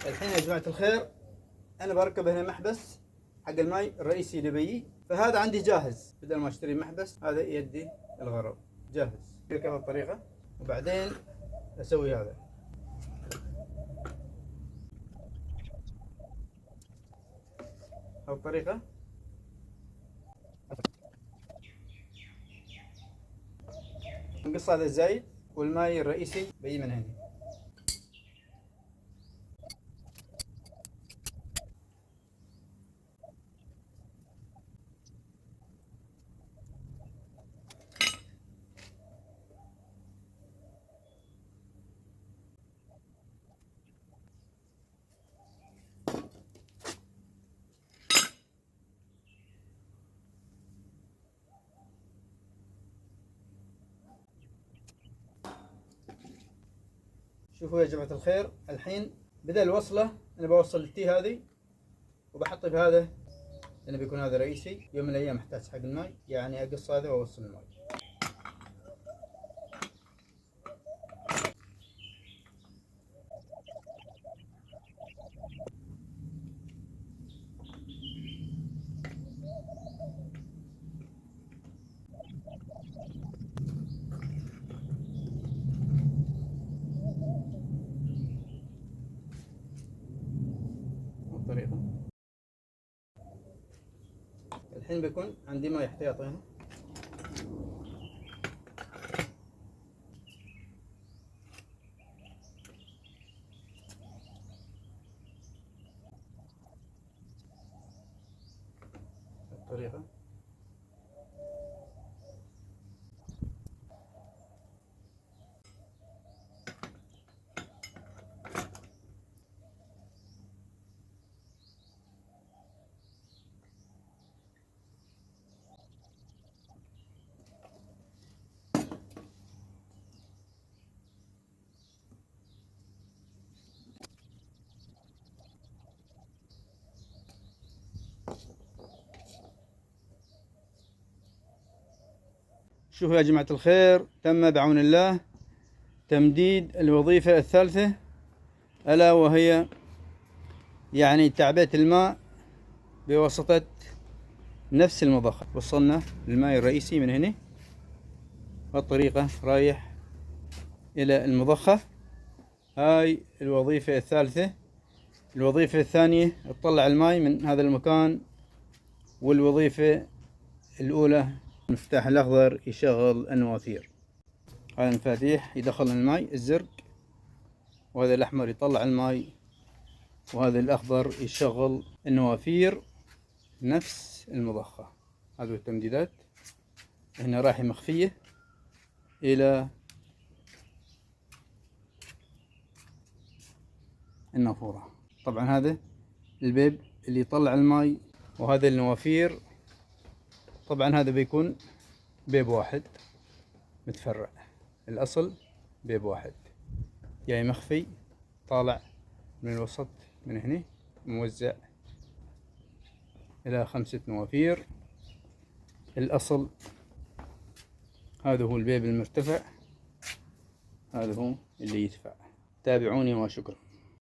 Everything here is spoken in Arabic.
الحين يا جماعة الخير أنا بركب هنا محبس حق الماي الرئيسي اللي بيجي، فهذا عندي جاهز بدل ما أشتري محبس. هذا يدي الغرض جاهز بهذه الطريقة، وبعدين أسوي هذا. الطريقة نقص هذا الزايد والماي الرئيسي بيجي من هنا. شوفوا يا جماعة الخير، الحين بدأ الوصلة. أنا بوصل التي هذه وبحط بهذا لأنه بيكون هذا رئيسي. يوم من الأيام أحتاج حق الماء، يعني أقص هذا وأوصل الماء. الطريقة الحين بيكون عندي ماء احتياطي هنا. الطريقة شوفوا يا جماعة الخير، تم بعون الله تمديد الوظيفة الثالثة، ألا وهي يعني تعبئة الماء بواسطة نفس المضخة. وصلنا الماء الرئيسي من هنا والطريقة رايح إلى المضخة. هاي الوظيفة الثالثة. الوظيفة الثانية تطلع الماء من هذا المكان، والوظيفة الأولى المفتاح الأخضر يشغل النوافير. هذا المفاتيح يدخل الماء الزرق، وهذا الأحمر يطلع الماء، وهذا الأخضر يشغل النوافير. نفس المضخة. هذه التمديدات هنا رايحة مخفية إلى النافورة. طبعا هذا البيب اللي يطلع الماء، وهذا النوافير. طبعا هذا بيكون بيب واحد متفرع، الأصل بيب واحد جاي مخفي طالع من الوسط من هنا، موزع إلى 5 نوافير. الأصل هذا هو البيب المرتفع، هذا هو اللي يدفع. تابعوني وشكرا.